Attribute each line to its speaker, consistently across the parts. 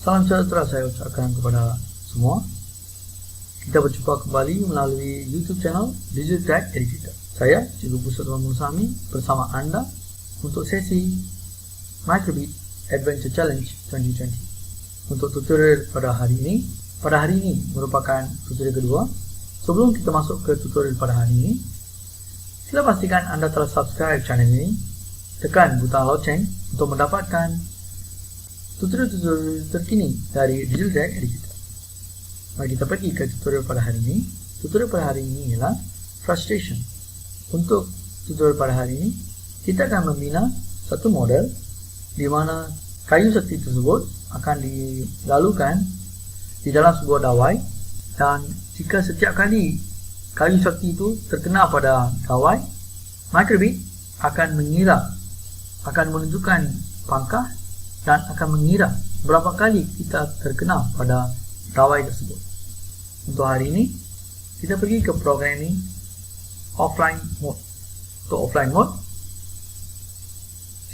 Speaker 1: Salam sejahtera saya ucapkan kepada semua. Kita berjumpa kembali melalui YouTube channel Digital Tech Educator. Saya, Cikgu Pusatwan Musami bersama anda untuk sesi Microbit Adventure Challenge 2020. Untuk tutorial pada hari ini merupakan tutorial kedua. Sebelum kita masuk ke tutorial pada hari ini, sila pastikan anda telah subscribe channel ini. Tekan butang loceng untuk mendapatkan tutorial-tutorial terkini dari Digital Tech Educator. Mari kita pergi ke tutorial pada hari ini. Tutorial pada hari ini ialah frustration. Untuk tutorial pada hari ini, kita akan membina satu model di mana kayu sakti tersebut akan dilalukan di dalam sebuah dawai, dan jika setiap kali kayu sakti itu terkena pada dawai, Microbit akan menunjukkan pangkah dan akan mengira berapa kali kita terkena pada dawai tersebut. Untuk hari ini, kita pergi ke programming offline mode. Untuk offline mode,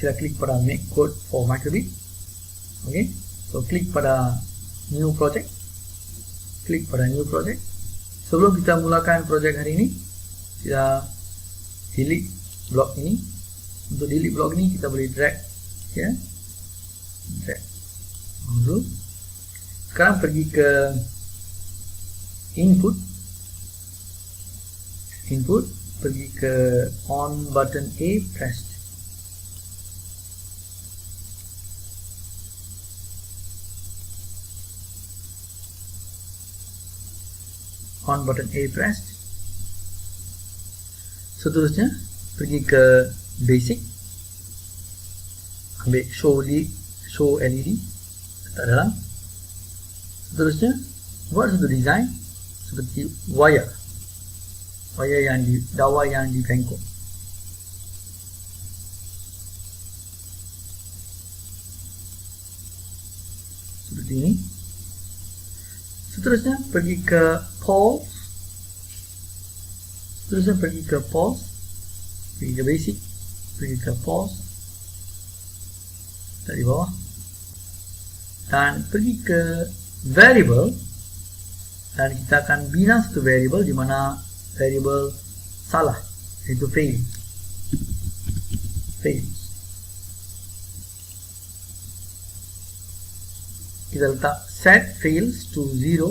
Speaker 1: sila klik pada make code for Microbit. Okay, so klik pada new project. Klik pada new project. Sebelum kita mulakan projek hari ini, sila delete blok ini. Untuk delete blok ini, kita boleh drag ya. Dulu. Sekarang pergi ke input, pergi ke on button A pressed. On button A pressed. Seterusnya pergi ke basic, ambil show LED letak dalam. Seterusnya buat satu design seperti wire yang dawai yang dibengkok. Seperti ini. Seterusnya pergi ke pause. Pergi ke basic, pergi ke pause dari bawah, dan pergi ke variable, dan kita akan bina satu variable di mana variable salah, iaitu fails. Kita letak set fails to 0.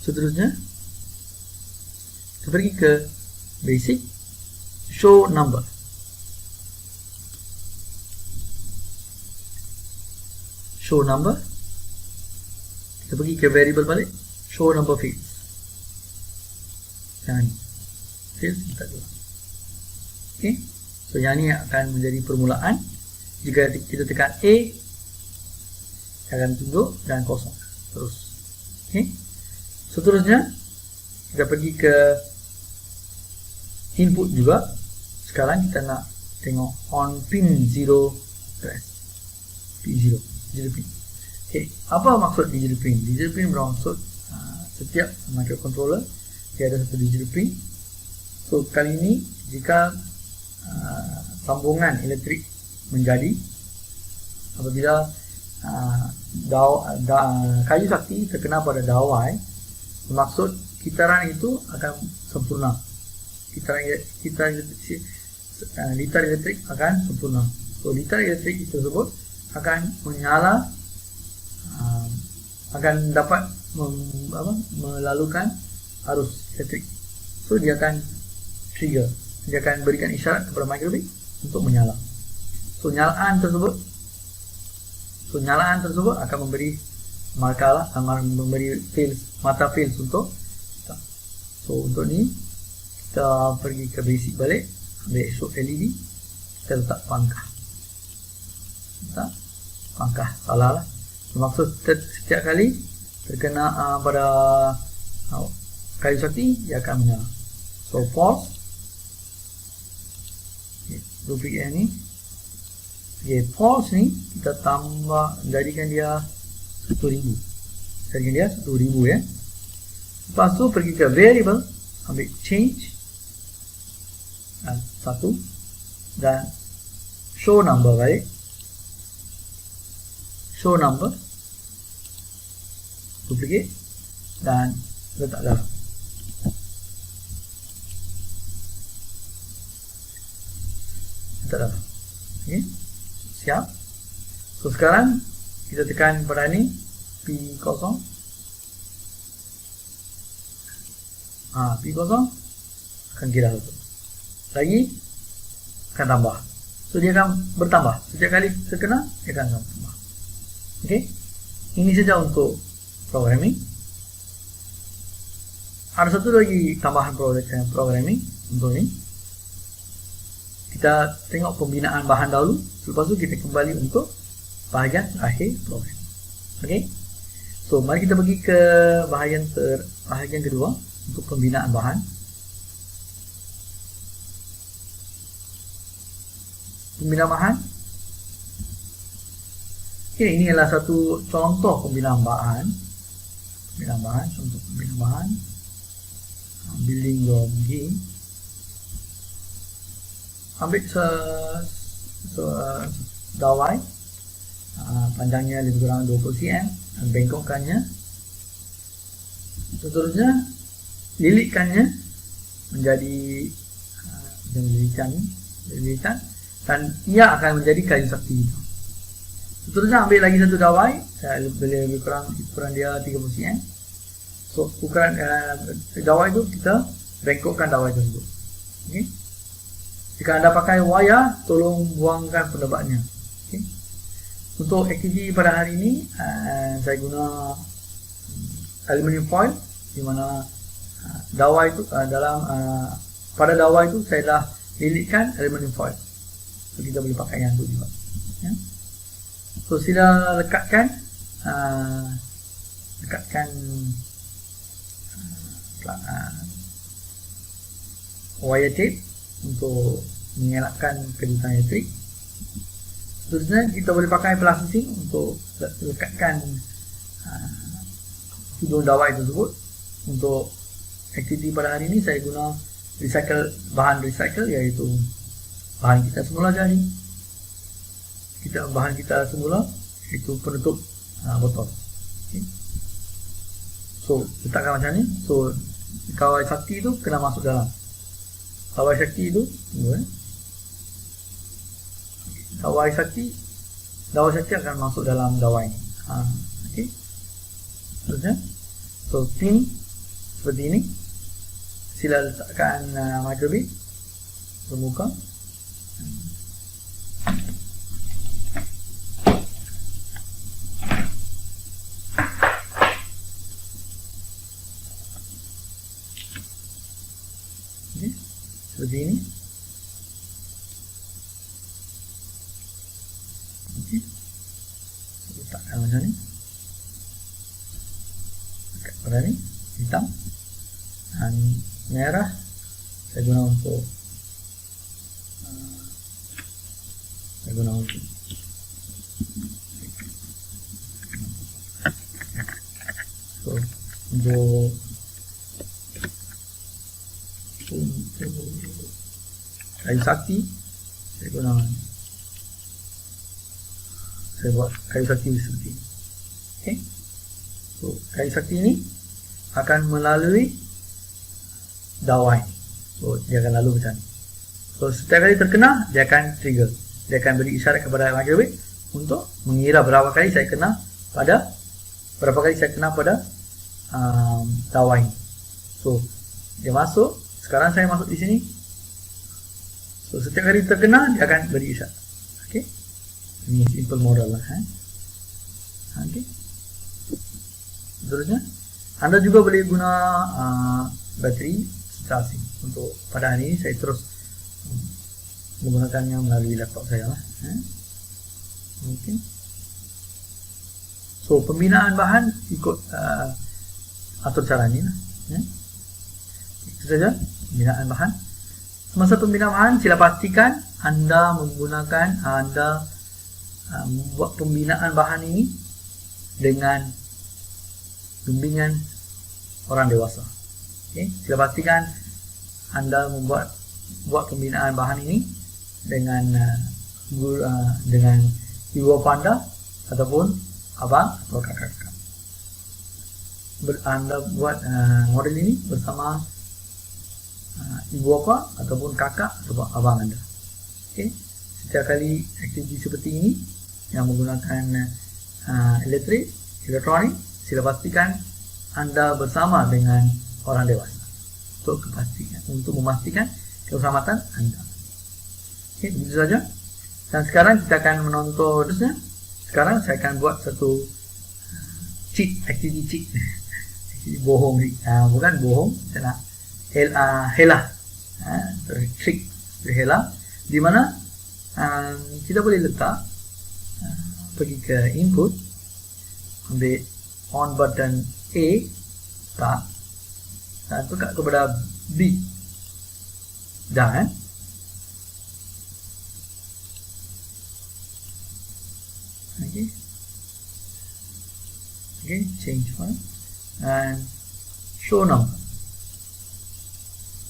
Speaker 1: Seterusnya kita pergi ke basic, show number. Kita pergi ke variable balik, show number fields. Yang ni fields kita dulu. Okay, so yang ni akan menjadi permulaan. Jika kita tekan A, akan tunjuk dan kosong terus. Okay. Seterusnya kita pergi ke input juga. Sekarang kita nak tengok on pin 0 press. P0 digital pin. Okay, apa maksud digital pin? Digital pin bermaksud setiap microcontroller dia ada satu digital pin. So kali ini jika sambungan elektrik menjadi apabila kayu sakti terkena pada dawai, maksud kitaran itu akan sempurna. Litar elektrik akan sempurna. So litar elektrik tersebut akan menyala, akan dapat melalukan arus elektrik. So dia akan trigger, dia akan berikan isyarat kepada Microbit untuk menyala. So nyalaan tersebut akan memberi markah memberi mata fails untuk kita. So untuk ni kita pergi ke basic balik, ambil show LED, kita letak pangkah. Salah lah. Maksud setiap kali terkena pada kayu sakti, dia akan menyala. So pause, duplicate ni, Okay, false ni kita tambah, jadikan dia 1000. Jadikan dia 1000 ya. Lepas tu pergi ke variable, ambil change 1 dan show number balik. Show number, duplicate dan letak dalam. Letak dalam. Okay. Siap. So sekarang kita tekan pada ni P0. P0 akan kira satu. Lagi akan tambah. So dia akan bertambah. Setiap kali terkena dia akan tambah. Okey. Ini saja untuk programming. Ada satu lagi tambahan programming untuk ini. Kita tengok pembinaan bahan dahulu, selepas tu kita kembali untuk bahagian akhir program. Okey. So mari kita pergi ke bahagian kedua untuk pembinaan bahan. Pembinaan bahan. Okey, ini adalah satu contoh pembinaan bahan. Pembinaan bahan, contoh pembinaan bahan. Building your game. Ambil dawai, panjangnya lebih kurang 20 cm dan bengkokkannya. Seterusnya lilitkannya menjadi lilitan dan ia akan menjadi kayu sakti. Seterusnya ambil lagi satu dawai, saya lebih kurang ukuran dia 30 cm. So ukuran dawai itu kita bengkokkan dawai tersebut. Okey. Jika anda pakai wayar, tolong buangkan penebatnya. Okay. Untuk aktiviti pada hari ini, saya guna aluminium foil, di mana dawai itu pada dawai itu saya dah lilitkan aluminium foil. So kita boleh pakai yang itu juga. Ya. So sila lekatkan wire tape untuk mengelakkan kedudukan elektrik. Seterusnya kita boleh pakai plastik untuk lekatkan hidung dawai tersebut. Untuk aktiviti pada hari ini saya guna bahan recycle, iaitu bahan kita semula tadi. Bahan kita semula iaitu penutup botol. Okay. So letakkan macam ni. So kawai sakti itu kena masuk dalam. Dawai sakti itu, dawai sakti akan masuk dalam dawai ini. Okey. Terusnya, so pin seperti ini. Sila letakkan microbit bermuka. Seperti ini. Okey. Letakkan macam ni. Letak pada ni, hitam dan merah saya guna untuk so untuk kayu sakti saya buat kayu sakti seperti ini. Okay. So kayu sakti ini akan melalui dawai. So dia akan lalu macam ni. So setiap kali terkena dia akan trigger. Dia akan beri isyarat kepada microwave untuk mengira berapa kali saya kena pada dawai. So dia masuk. Sekarang saya masuk di sini. So setiap kali terkena dia akan beri isyarat. Okey. Ini simple model lah. Okey. Seterusnya, anda juga boleh guna bateri charging. Untuk pada hari ini saya terus menggunakannya melalui laptop saya lah. Okey. So pembinaan bahan ikut atur cara ni lah. Itu saja pembinaan bahan. Semasa pembinaan bahan, sila pastikan anda membuat pembinaan bahan ini dengan bimbingan orang dewasa. Okay. Sila pastikan anda buat pembinaan bahan ini dengan dengan ibu bapa anda ataupun abang atau kakak-kakak. Anda buat model ini bersama ibu bapa ataupun kakak atau abang anda. Okay. Setiap kali aktiviti seperti ini yang menggunakan elektronik, sila pastikan anda bersama dengan orang dewasa untuk memastikan keselamatan anda. Okay, begitu saja. Dan sekarang kita akan menonton terusnya. Sekarang saya akan buat satu aktiviti cheat. Bohong ni, bukan bohong, kita nak hela, trick hela, di mana kita boleh letak pergi ke input, ambil on button A, tak, dan tukar kepada B, dan okay, change one and show number.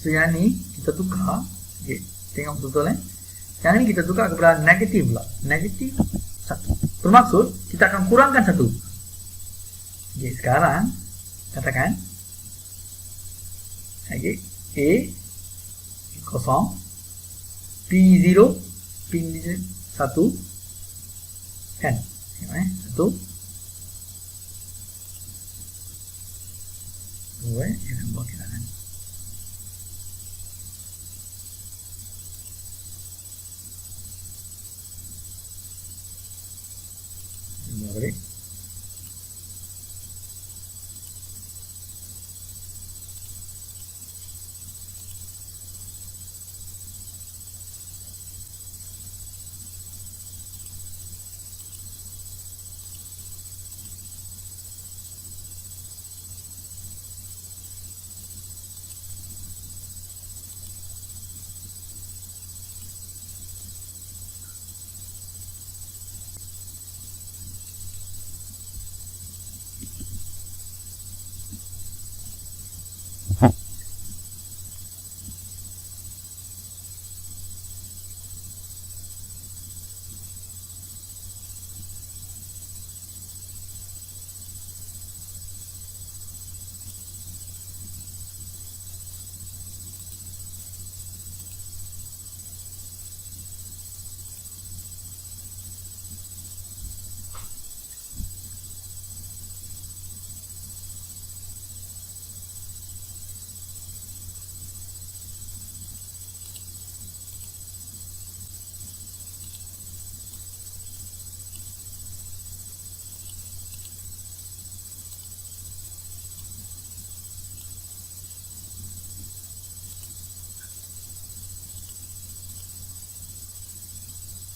Speaker 1: So yang ni kita tukar, okay, tengok betul yang ni kita tukar kepada negatif pula, negatif 1. Bermaksud kita akan kurangkan 1. Okay, sekarang katakan okay, A kosong, P 0, pin 1 kan, 1 jangan buat kehilangan. Balik.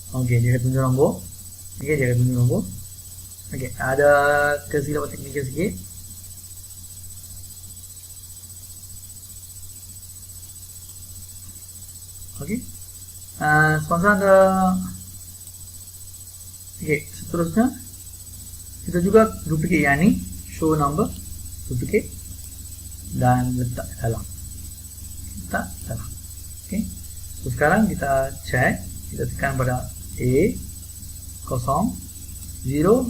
Speaker 1: Okey, dia akan tunjuk nombor. Okey, dia akan tunjuk nombor. Okey, ada kesilapan teknikal sikit. Okey. Sponsor ada. Okey, seterusnya kita juga duplicate yang ni, show number, duplicate dan letak dalam. Okey. So sekarang kita check, kita tekan pada A kosong 0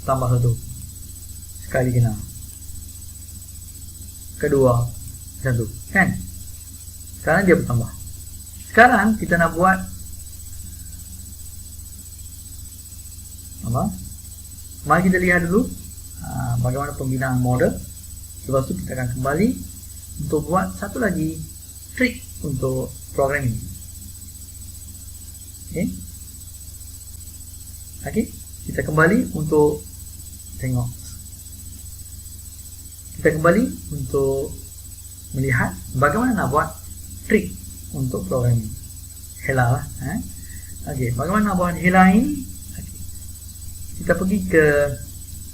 Speaker 1: tambah 1 sekali kena, kedua 1 kan, sekarang dia bertambah. Sekarang kita nak buat apa? Mari kita lihat dulu bagaimana pembinaan model. Lepas tu kita akan kembali untuk buat satu lagi trik untuk program ini. Okey, kita kembali untuk tengok. Kita kembali untuk melihat bagaimana nak buat trik untuk program ini. Hela lah. Okey, bagaimana nak buat hela ini? Okay. Kita pergi ke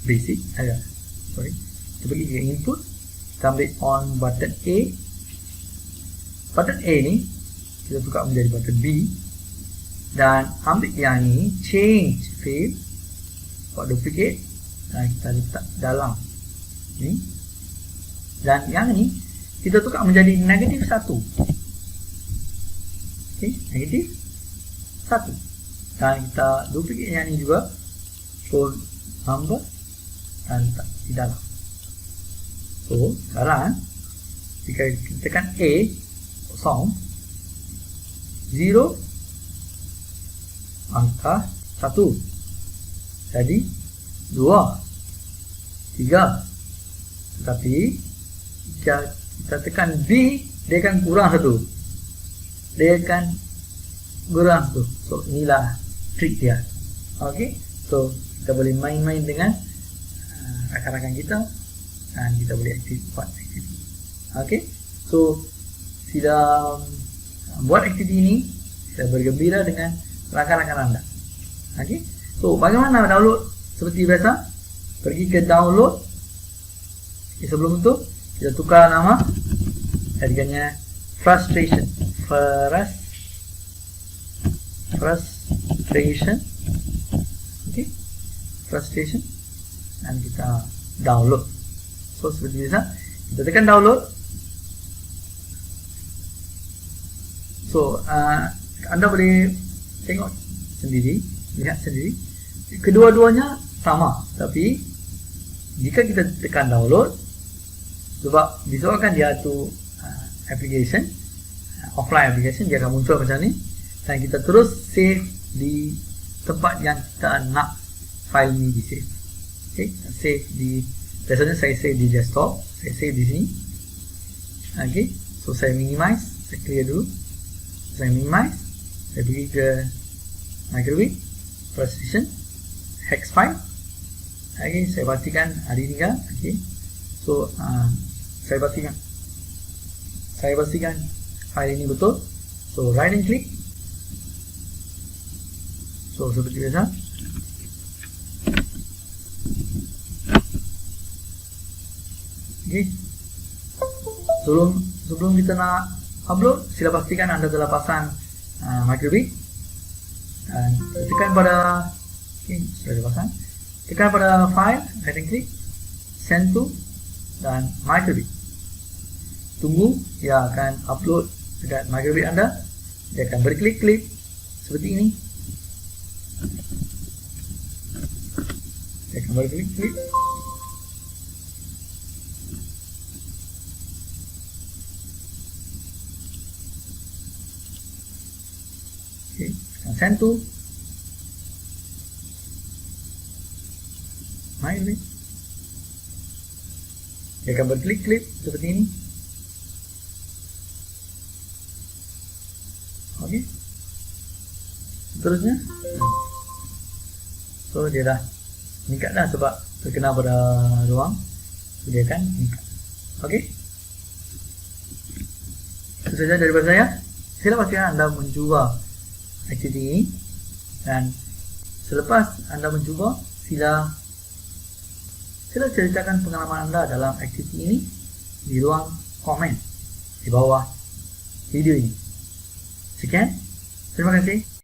Speaker 1: basic. Kita pergi ke input. Kita ambil on button A. Button A ni kita tukar menjadi button B. dan ambil yang ini, change field, buat duplicate dan kita letak dalam ini, dan yang ini kita tukar menjadi negatif 1. Okay, negatif 1, dan kita duplicate yang ini juga, so number dan letak di dalam. So sekarang jika kita tekan A, kosong, 0 angka 1, jadi 2, 3, tetapi jika kita tekan B, dia akan kurang 1, dia akan kurang 1. So inilah trik dia. Okay, so kita boleh main-main dengan rakan-rakan kita dan kita boleh buat aktiviti. Okay, so sila buat aktiviti ini, sila bergembira dengan rakan-rakan anda. Okay, so bagaimana download? Seperti biasa, pergi ke download. Okay, sebelum itu kita tukar nama, jadikannya frustration. Frustration. Okay, frustration, dan kita download. So seperti biasa, kita tekan download. So anda boleh tengok sendiri, lihat sendiri, kedua-duanya sama, tapi jika kita tekan download, sebab disebabkan dia tu application, offline application, dia akan muncul macam ni, dan kita terus save di tempat yang kita nak file ni di save. Okay, save di, biasanya saya save di desktop, saya save di sini. Okay, so saya minimize, saya clear dulu, saya minimize, saya pergi ke microwave, precision, hex file. Okay, saya pastikan ada tinggal. Okay, so saya pastikan file ini betul. So right and click. So seperti biasa, okay. Sebelum kita nak upload, sila pastikan anda telah pasang microwave dan tekan pada, okay, sudah dipasang, tekan pada file, right and click, send to, dan microwave. Tunggu, dia akan upload dekat microwave anda. Dia akan berklik-klik seperti ini. Dia akan berklik-klik. Okay, send to microwave. Dia akan berklik-klik seperti ini. Okay, seterusnya, so dia dah meningkat dah sebab terkena pada ruang, so dia akan meningkat. Okay, itu saja daripada saya. Sila pastikan anda mencuba aktiviti ini, dan selepas anda mencuba, sila ceritakan pengalaman anda dalam aktiviti ini di ruang komen di bawah video ini. Sekian, terima kasih.